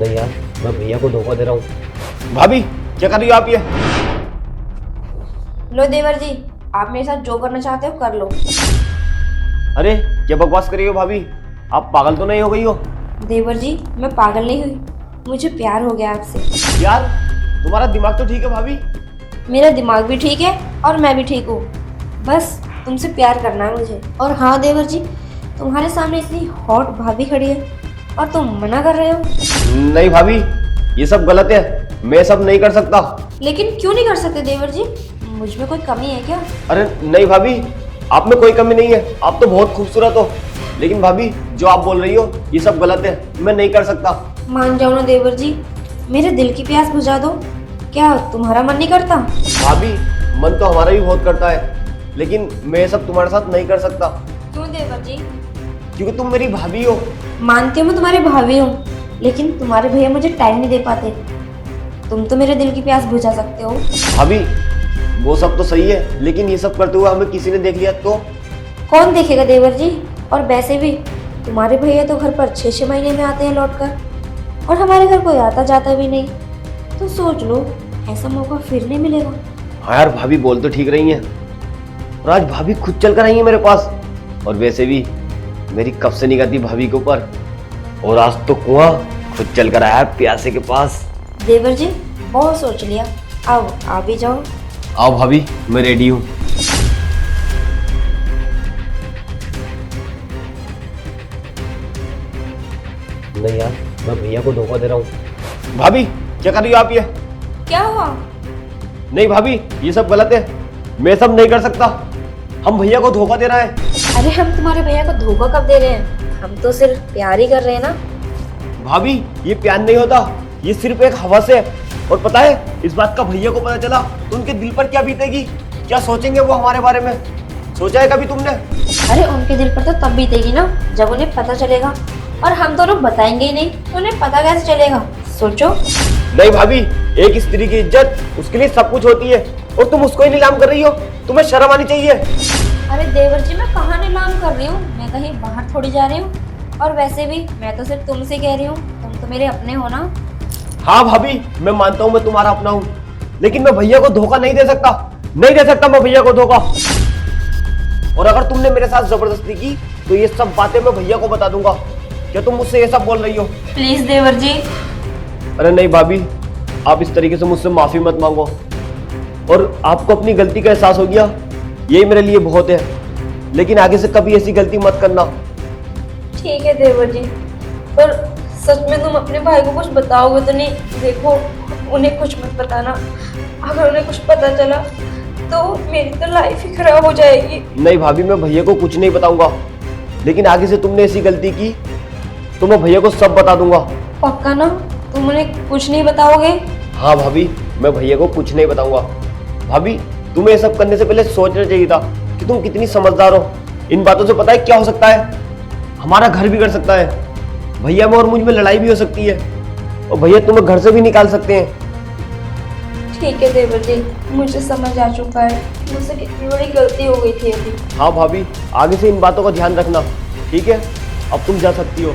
नहीं यार, मैं भैया को धोखा दे रहा हूँ। भाभी क्या कर रही हो आप ये? लो देवर जी, आप मेरे साथ जो करना चाहते हो कर लो। अरे क्या बकवास कर रही हो भाभी? आप पागल तो नहीं हो गई हो? देवर जी, मैं पागल नहीं हुई, मुझे प्यार हो गया आपसे। यार तुम्हारा दिमाग तो ठीक है भाभी। मेरा दिमाग भी ठीक है और मैं भी ठीक हूँ, बस तुमसे प्यार करना है मुझे। और हाँ देवर जी, तुम्हारे सामने इतनी हॉट भाभी खड़ी है और तुम मना कर रहे हो। नहीं भाभी, ये सब गलत है, मैं सब नहीं कर सकता। लेकिन क्यों नहीं कर सकते देवर जी? मुझ में कोई कमी है क्या? अरे नहीं भाभी, आप में कोई कमी नहीं है, आप तो बहुत खूबसूरत हो। लेकिन भाभी जो आप बोल रही हो ये सब गलत है, मैं नहीं कर सकता। मान जाओ ना देवर जी, मेरे दिल की प्यास बुझा दो। क्या तुम्हारा मन नहीं करता? भाभी मन तो हमारा भी बहुत करता है, लेकिन मैं ये सब तुम्हारे साथ नहीं कर सकता। क्यों देवर जी? क्योंकि तुम मेरी भाभी हो। मानती हूँ मैं तुम्हारे भाभी हूँ, लेकिन तुम्हारे भैया मुझे टाइम नहीं दे पाते। तुम तो मेरे दिल की प्यास बुझा सकते हो। भाभी वो सब तो सही है, लेकिन ये सब करते हुए हमें किसी ने देख लिया तो? कौन देखेगा देवर जी? और वैसे भी तुम्हारे भैया तो घर पर 6-6 महीने में आते हैं लौट कर, और हमारे घर कोई आता जाता भी नहीं। तो सोच लो, ऐसा मौका फिर नहीं मिलेगा। हाँ यार भाभी बोल तो ठीक रही हैं, और आज भाभी खुद चल कर आई है मेरे पास। और वैसे भी मेरी कब से निगाह थी भाभी के ऊपर, और आज तो कुआं खुद चल कर आया प्यासे के पास। देवर जी बहुत सोच लिया, अब आ भी जाओ। आओ भाभी, मैं रेडी हूँ। नहीं यार, मैं भैया को धोखा दे रहा हूँ। भाभी क्या कर रही हो आप ये? क्या हुआ? नहीं भाभी ये सब गलत है, मैं सब नहीं कर सकता। हम भैया को धोखा दे रहा है। अरे हम तुम्हारे भैया को धोखा कब दे रहे हैं? हम तो सिर्फ प्यार ही कर रहे हैं ना। भाभी ये प्यार नहीं होता, ये सिर्फ एक हवस है। और पता है इस बात का भैया को पता चला तो उनके दिल पर क्या बीतेगी, क्या सोचेंगे वो हमारे बारे में? सोचा है कभी तुमने? अरे उनके दिल पर तो तब बीतेगी ना जब उन्हें पता चलेगा, और हम दोनों बताएंगे ही नहीं तो उन्हें पता कैसे चलेगा? सोचो। नहीं भाभी, एक स्त्री की इज्जत उसके लिए सब कुछ होती है, और तुम उसको ही नीलाम कर रही हो। तुम्हें शर्म आनी चाहिए। अरे देवर जी, मैं कहाँ नीलाम कर रही हूँ? मैं कहीं बाहर थोड़ी जा रही हूँ। और वैसे भी मैं तो सिर्फ तुमसे कह रही हूँ, तुम तो मेरे अपने हो ना। हाँ भाभी मैं मानता हूँ मैं तुम्हारा अपना हूँ, लेकिन मैं भैया को धोखा नहीं दे सकता। नहीं दे सकता मैं भैया को धोखा। और अगर तुमने मेरे साथ जबरदस्ती की तो ये सब बातें मैं भैया को बता दूंगा। क्या तुम मुझसे ये सब बोल रही हो? प्लीज देवर जी। अरे नहीं भाभी, आप इस तरीके से मुझसे माफी मत मांगो। और आपको अपनी गलती का एहसास हो गया, यही मेरे लिए बहुत है। लेकिन आगे से कभी ऐसी गलती मत करना। ठीक है देवर जी, पर सच में तुम अपने भाई को कुछ बताओगे तो नहीं? देखो, उन्हें कुछ मत बताना। अगर उन्हें कुछ पता चला तो मेरी तो लाइफ ही खराब हो जाएगी। नहीं भाभी, मैं भैया को कुछ नहीं बताऊंगा, लेकिन आगे से तुमने ऐसी गलती की तो मैं भैया को सब बता दूंगा। पक्का ना? तुम उन्हें कुछ नहीं बताओगे? हाँ भाभी, मैं भैया को कुछ नहीं बताऊंगा। भाभी तुम्हें ये सब करने से पहले सोचना चाहिए था कि तुम कितनी समझदार हो। इन बातों से पता है क्या हो सकता है? हमारा घर बिगड़ सकता है, भैया में और मुझ में लड़ाई भी हो सकती है, और भैया तुम्हें घर से भी निकाल सकते हैं। ठीक है देवर जी, मुझे समझ आ चुका है, मुझसे कितनी बड़ी गलती हो गई थी अभी। हाँ भाभी, आगे से इन बातों का ध्यान रखना, ठीक है? अब तुम जा सकती हो।